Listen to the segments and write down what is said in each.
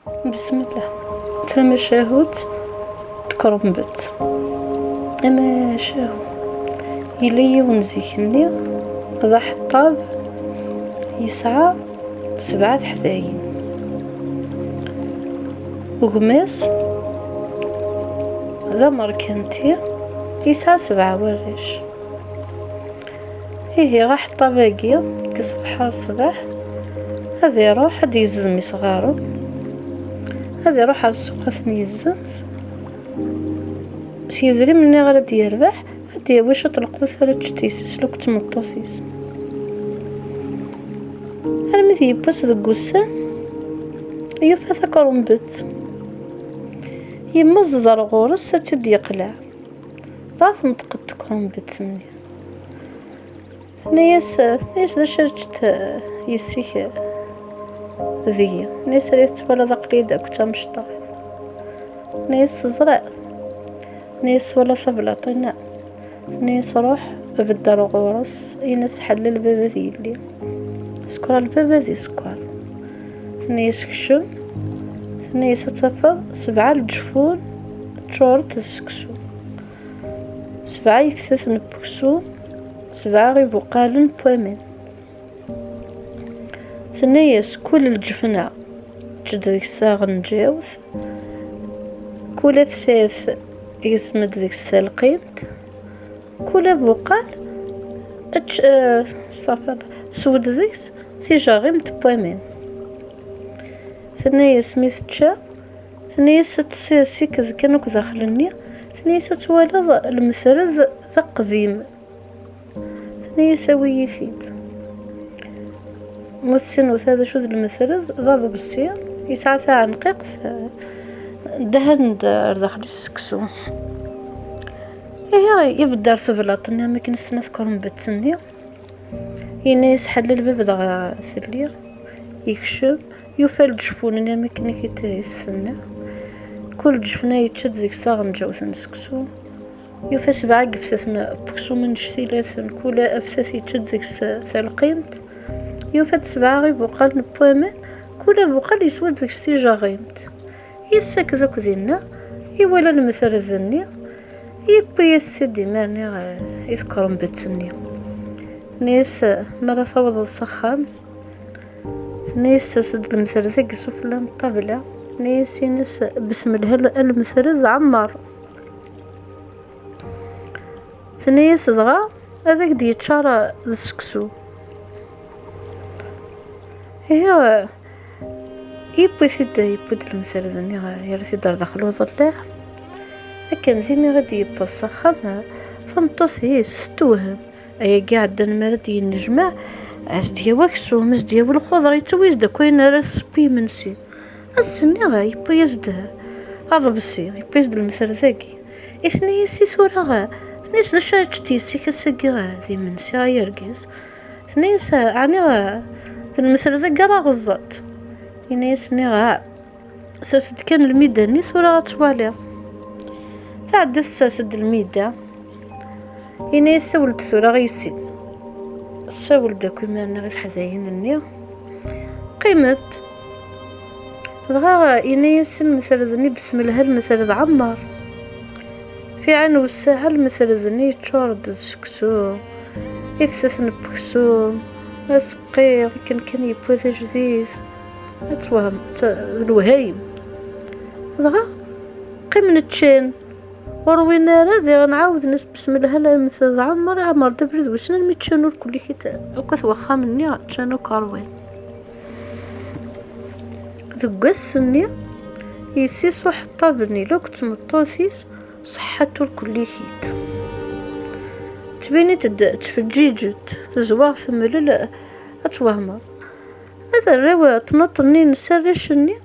بسم الله. ثم شاهد تكرمبت أما شاهد إلي ونزيكني ذا حطاب يسعى 7 حذاين وقماص ذا مركنتي يسعى 7 ورش. هي راح طباقية كصبح الصباح هذا يروح هذا يزلمي صغارو، هذا يروح على السوق ثني الزمز سيدري مني غير يربح هادي واش طلقو ثلاث تيسس لو كنت مطوفيس انا مثي يبس ذا قوسان يوفا ثكرون بت يمزدر غورس تدي يقلع ضاف منطقة تكون بتسني نيس ذا شرجت يسيك ذي نيس ريت ولا ذا قريدة كتا مشطاف نيس زرع نيس ولا فبلاطينا نيس روح بدر غورس ينس حل الباب ذي اللي سكر الباب ذي سكر نيس كشم نيس تفض 7 الجفون تشورت السكسو 7 يفتث نبكسو 7 غي بقالن بوامين ثنيس كل الجفنة تجد ذيك الساغ نجاوث كل فثاث يسمد ذيك السالقيمت كل بقال صافا سود ذيكس ثيجا غيمت بوامين ثنيس ميث تشا ثنيس تساسي كذ كانوا داخلني ثنيس توالى المثرذ ذا قديم ثنيس ويثيد متسن هذا شو المثرذ ضاد بالسير يسعى عن قيق دهن داخل السكسو هي يبدا سبلاطني ما كنت نذكرهم بتسني يناس حل الباب دغا ثليا يكشف يفل جفون انا ما كنا كيتستنى كل جفنا يتشد ديك الساعه نجاوث نسكسو يوفا 7 قفثنا بكسو من شتيلات كل افثاث يتشد ديك ثلقيمت يوفا 7 غيب وقال نبوامن كل بقال يسود ديك ستيجا غيمت يساك ذاك دينا يولا المثل الذني يبا يستدي ماني يذكرون بتسني نيس مرة فوض الصخام نيس سد المثل ذاك سفلان طبلة نيس ينس بسم الله المثل عمار ثنيس ضغا هذاك دي تشارة السكسو هي يبا ثدا يبا المثل ذني يرى ثدا داخلو ظلاه لكن فيني غادي يبا الصخام فنطوث يستوهم ايا قاعد المرد ينجمع عزديا واكسو مزديا والخضر يتويز دا كوين راس بي منسي السني غا يبا يزد هذا بسي يبا يزد المثل ذاكي اثني يسي ثورا غا ثنيس دا شاجتي يسي كساقي غا ذي منسي غا يرقز ثنيس عني غا المثل ذاكي راه غزات ينيسني غا ساسد كان الميداني ثورا غتوالي تعدت ساسد الميدا هنا سولت ثورا غيسين سول داك ما غير حذاين النيا قيمت دغا ينيسن مثل ذني بسم الله المثل عمار في عين والساعة المثل ذني تشورد السكسو يفسس نبكسو اسقي كان يبوذ جديد اتوهم الوهايم دغا قيم نتشين وروينا راذي غنعاود ناس بسم الله المثل عمر دبرد واش نميتشانو الكل كتاب وكث واخا مني تشانو كاروين ذقس النيا يسيس وحطا بني لو كنت مطوثيس صحتو الكل كيت تبيني تفجيجت زواغ ثم لا اتوهما هذا الروا تنطني نسرشني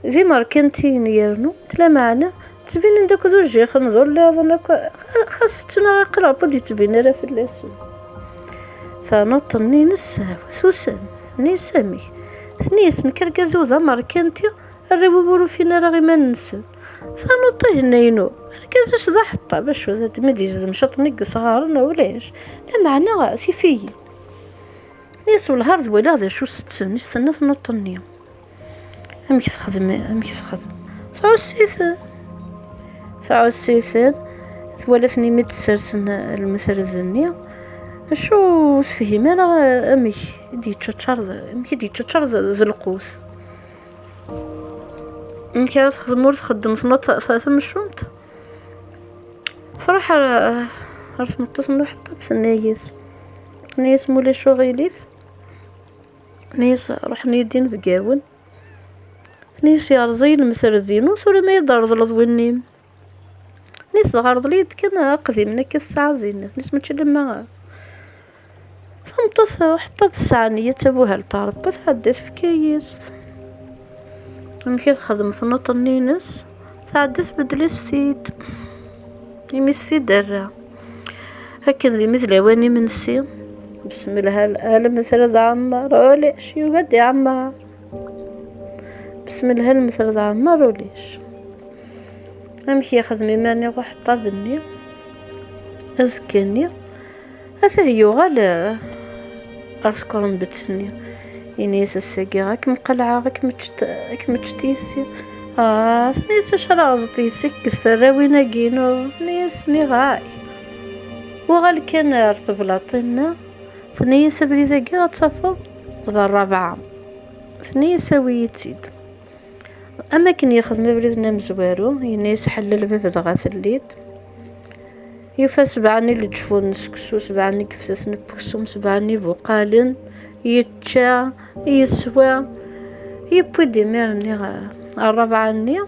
ذي ماركنتين يرنو تلا معنا تبين داك زوج خنزور لا ظنك خاصتنا قرا بدي تبين راه في اللاسو فنطني نسا سوسن نسامي ثنيس نكركزو ذا ماركنتي الربوبورو فينا راه ما ننسى فنطيه نينو ركزش ذا حطا باش زاد ما ديز مشط نقص غارنا ولاش لا معنا في فيه نيس والهارد ولا هذا شو ستسن نستنى نطني امك تخدم ساعة السيثان ثوالثني ميت سرسن المثرزني شو تفهم انا امك دي تشرد القوس امك تخدم تخدم في نوت اساسا مشرومت صراحة عرفت متصل حتى ناس مولا شغيليف ناس روح نيدين في قاون ناس يرزين المثرزين وصولا ما يضرض لضوينيم ناس غارض ليد كان قديمنا كالساعة زينة ناس متشلم فمتصل حتى بالساعة تبوها لطاربة تعدت في كيس مكي خدم في نوط النينس تعدت بدلستيد يمستي درا هكا ذي مثل اواني من السين بسم الله الالم مثل عمار وليش يقعد يا عمار بسم الله المثل عمار وليش امشي ياخذ ميماني وحطها بني ازكني هذا يغال ارسكرم بتسني ينيس الساقي غاك مقلعة غاك متشتيسي نيس شرازتيسي كثفراوينا كينو نيس نغاي وغال كان ارتبلاطينا ثنيا سبري ذاكي غتفض ذا الرابعة ثنيا سويتيد اما كان ياخذ مبريدنا مزوارو ينيس حل الباب دغا ثليت يوفا سبعني لجفون نسكسو سبعني كفتات نبكسو سبعني بوقالن يتشا يسوى يبوي ديميرني الرابعة ني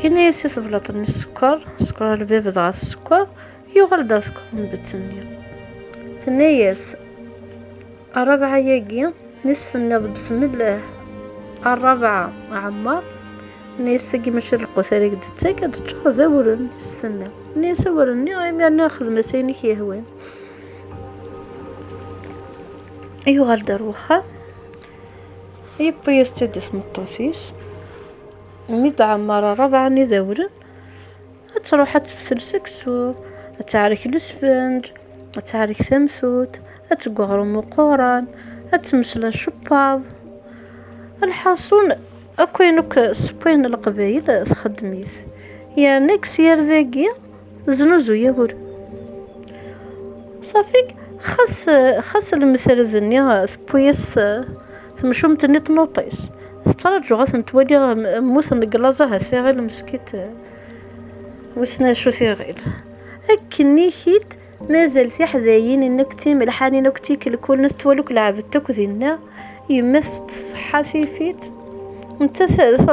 ينيس يثبلطني السكر الباب دغا السكر يغل دار سكر نبتني ثنياس الرابعة ياقي نستنى بسم الله الرابعة عمار نيستقي ماشي القثاري قد تاكد تشعر ذاورن نستنى نيسورني غير ناخذ مسيني يهوان ايوا غالدار وخا يبا يستدس مطوسيس ميد عمار الرابعة ني ذاورن تروح تفثل سكسو تعرك الاسفنج تعرك ثمثوت تقغرم قوران تمسلا الشباض الحاصون اكوينوك سبوين القبايل تخدميت يا نكس يا ذاكي زنوزو يابور صافيك خاص المثرزني سبويس ثمشوم تنيت نوطيس ترجو غاث نتولي موث نقلازا هسي غير المسكيت وسنا شو ثيغيل هكني حيت مازال في حذاين انك تي ملحاني نكتي الكل نتولوك لعبتك ذينا يمثل صحة فيت انت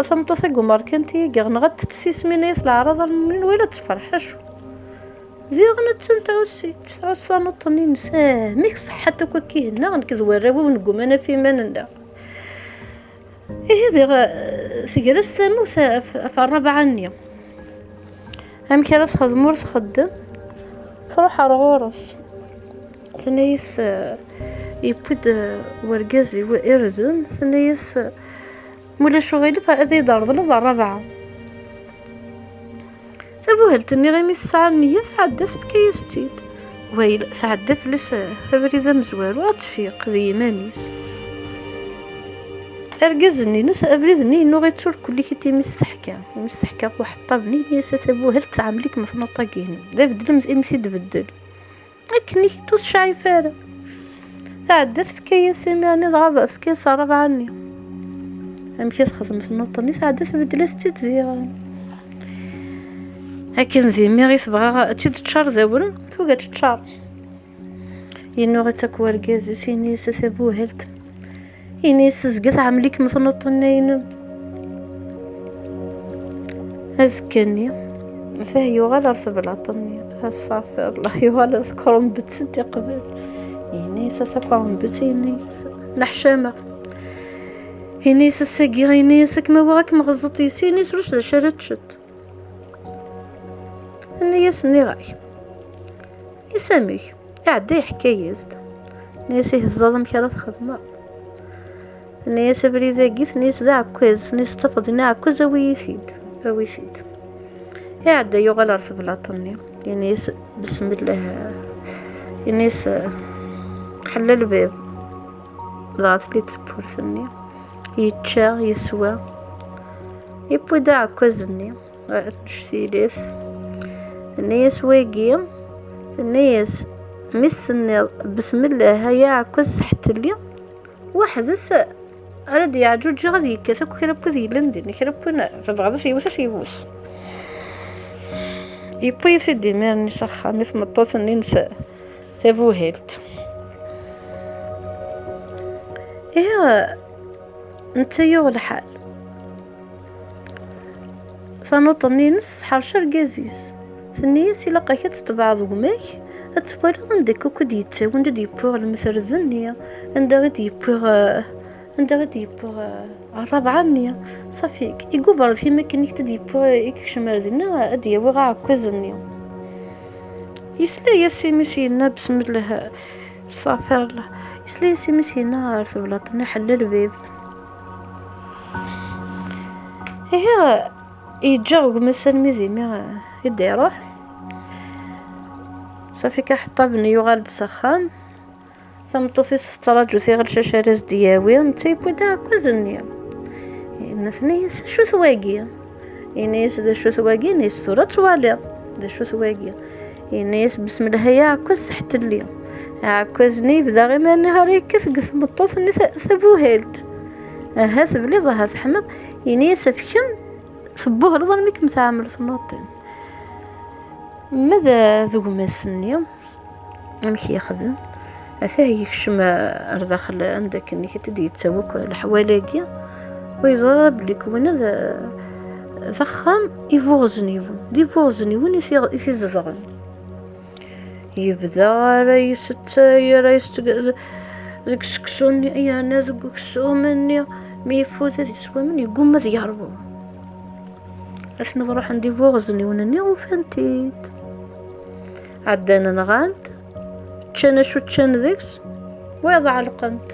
ثمطوث قماركنتي غنغد تستسميني في العرض من ولا تفرحش ذي غنت تعوسي نطني نساميك صحتك وكي هنا غنكذ وراو ونقوم انا في مننا هذه ثقرس ثمو في الرابعة نية هم كانت تخدمور تخدم صراحة رغورس ثنيس يبود ورقازي وإرزن ثنيس مولا شغيلي فهذا يضرب لها الرابعة تبوهلتني غيمي الساعة نية تعدت بكيستيد وهي تعدت لسا فبريدة مزوار واتفيق ذي مانيس ارقزني نسا ابريدني انو غيتور كل كيتي مستحكا واحد طابني نيسا تبوهلت تعمليك مثلا طاقيني ذا بدل امسي تبدل اكني كيتوت شايفارة تعدت في كيس يعني ضغطت في كيس الرابعة نية امشي تخدم في النوطني تعدت بدلستي ذي هكذا ذي ميغي تبغى تشار ذاورن توقع تشار ينو غي تاكوار كازي سينيس ثابوهلت ينيس تزقت عمليك مثل الطنين هزكني فهي يغال ارثب العطني استغفر الله يغال اذكرهم بتسدي قبل ينيس تاكوهم بتينيس نحشامة ينيس الساقي ينيسك ما وراك مغزطي سينيس روش دا شرتشت الناس نغاي يساميك يعدي حكاية زد ناس يهزادم كلا تخدمات الناس بريدة قيث ناس ذا عكوز ناس تفضينا عكوز ويثيد يعدي يغال ارثب العطني يناس بسم الله يناس حل الباب ضغط لي تبورثني يتشا يسوى يبوي دا عكازني نشتيليث الناس واقي الناس مسني بسم الله هيا عكاز حتى لي واحد أرد يعجوج غادي يكاثك وكربو ذي لندن كربو تبغى ثيوث يبوي في الدماغ نسخة مثل مطوث ننسى تبوهلت إيه انت يو الحال فنوطني نص حرشر قازيز ثنية سيلاقا كتطبع ضغماك أتوالي عندك وكد يتساو عند يبوغ المثل الذنية عند غادي يبوغ الرابعة النية صافيك يقوبر في مكان يكتد يبوغ يكشمال ذنا أدي وغا عكوزنية يسلا ياسي مسينا بسم الله استغفر الله يسلا ياسي مسينا في بلاطنا حل الباب هي يجاوب مثلا ميزي ما يدي يروح صافي كحطا بني يغال سخان ثم طفيس تراجو ثيغل شاشارز دياوي نتيبو دا كوزنيا نثنيس شو ثواقيا ينيس دا شو ثواقيا نيس ثورة تواليض دا شو ثواقيا ينيس بسم الله يا عكوز حتى اللي عكوزني بدا غير ما نهاري كثقث مطوف اني ثبوهلت هاث بليضة هاث حمض ينيس فكم صبوه رضا ميك متعامل ثنوطين ماذا ذو مسني مكي يخدم أثاه يكشم أرضاخل عندك إنك تدي تسوق الحوالاقي ويضرب لك وانا ذخام يفوزني وين يثزغن يبدا رئيس ذاك سكسوني أي أنا ذاك سكسومني ميفوت يسوى مني يقوم ماذا يعربو علاش نروح عندي فوزني ونني وفهمتيت عدانا نغاند تشانا شو تشان ذيكس ويضع القنت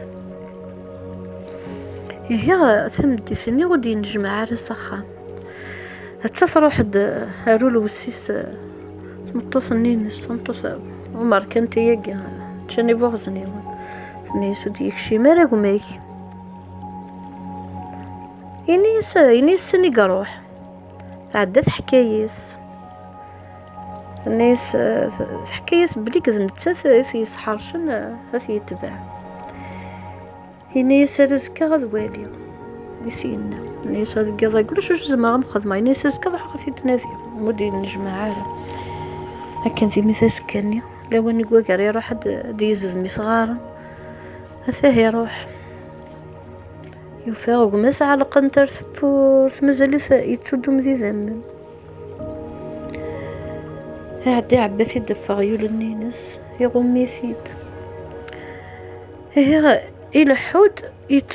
هي ثمدي ثني غدي نجمع على سخان حتى تروح هارول وسيس مطوث النينس مطوث عمر كانت ياقا تشاني بوغزني نيسو ديك شي مالك وماك ينيس قروح عدات حكايس الناس حكايس بلي كذا في صحارشن هاث يتبع ينيس رزكا غدوالي نسينا الناس هذا قضا يقولوا شو زعما غنخدم الناس رزكا راح في تنادي مودي نجمع عالم هكا زي مثل سكاني لو اني قاقري راح ديزد مي صغار هذا يروح يفاق مسعى على قنتر ثبور مازال يتودو مذي ذمن عدي عباثي دفا غيول النينس يغمي ثيد هي إلى حود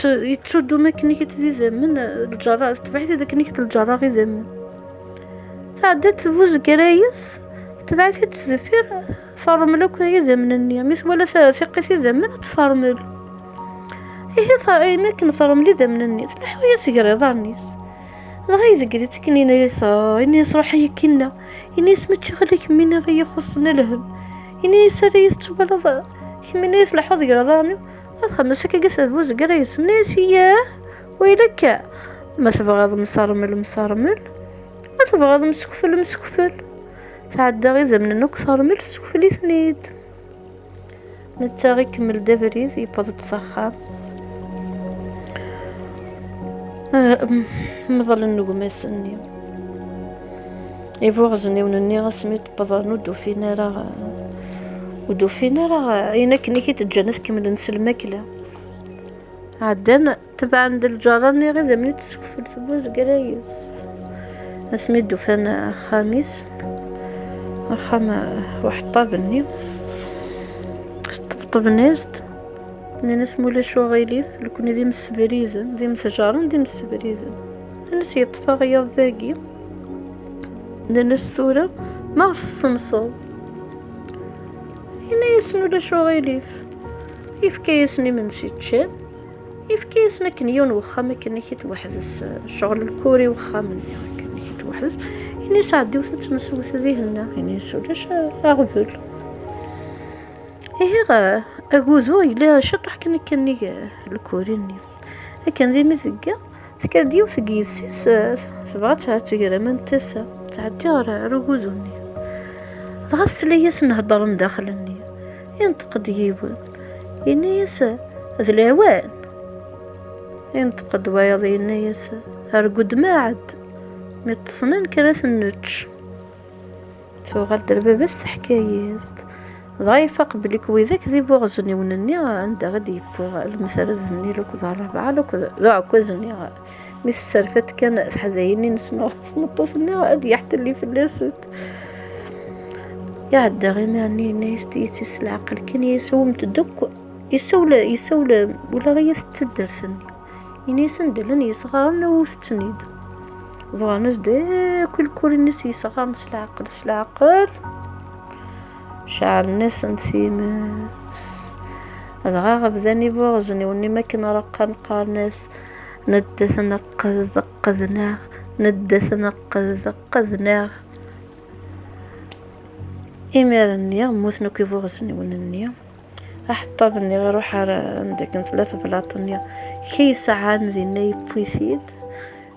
يتودو مكنيك تذي ذمن الجرار تبعتي ذاك نيكت الجرار ذمن تعدت تفوز قرايس تبعتي تزفير صار ملوك هي ذمن النياميس ولا ثقتي ذمن تصارمل ما كان صارم لي ذا من الناس الحوية سيقري ضارنيس غاية قريت كني ناس روح يكنا ينيس متشغلك من غي يخصنا لهم ينيس ريث تبلض كمين ناس لحوظ يقرا ضارني الخمسة كقث بوز قريس الناس ياه ويلك ما تبغى مسارمل ما تبغى مسكفل تعدى غير من النوك صارمل السكفل ثنيد نتاغي كمل دابريد يبض تصخاب مظل النجوم سني يفوغزني ونني غسميت بضانو ودوفينا راه ينك نيكي تتجنث كمل نسلمكله عدنا تبع عند الجاراني غير زمني تسكفل في بوز قرايس اسمي دوفان خامس واحد طابني طب ناست ناس مولا شو غيليف لكون ذي مسبريزن ذي مسجارن ذي مسبريزن ناس يطفى غياض ذاقي ناس ثورة ما في الصمصو هنا يسنو لا شو غيليف يفكيسني من سيتشان يفكيسنا كنيون وخا ما كان كي توحدث الشغل الكوري وخا مني كان كي توحدث هنا ساعدي وتتمسوث ذهنا هنا سولاش اغفل هي أقوذو إلا شطح كني الكوريني لكن ذي مثقة تكر ديو ثقيسيس ثبغاتها تقرا من تسا تعدي رقودوني ضغط ليس نهضر من داخلني ينتقد يجيبون ينيس ذي الهوان ينتقد ويض ينيس هرقود ما عاد متصنن كراث النوتش توغال دربا بس حكايات ضايفة قبلك وذاك ذي بوغزني ونني عندها غادي يبوغ المثل ذني لوك ذا الربعة لوك ذا عكوزني مثل السرفات كان حذايني نسنو في مطوفني غادي يحتلي في اللاسد يعدى غير معني ناس تيسيس العقل كان يسوم متدك يسول ولا غير تتدر ثني يعني سندلن يصغرن وفتنيد ضوانس دا كل الناس يصغرن سلعقل شعر الناس نثيمس هذا غبذاني بوغزني وني ما كنا رقا نقار ناس ندث نقذ قذناغ ندث نقذ قذناغ إمارني موثنو كيف وغزني ونني حتى بني غروح عندك 3 بلاطنيا كي ساعة ذي ناي بويثيد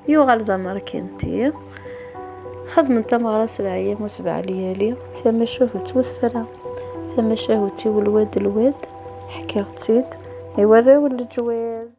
يوغال ذا ماركنتي خدم انت مغرا 7 أيام و7 ليالي ثم شهوت وثفرة ثم شهوتي والواد حكاوتيد يوريو الجواز.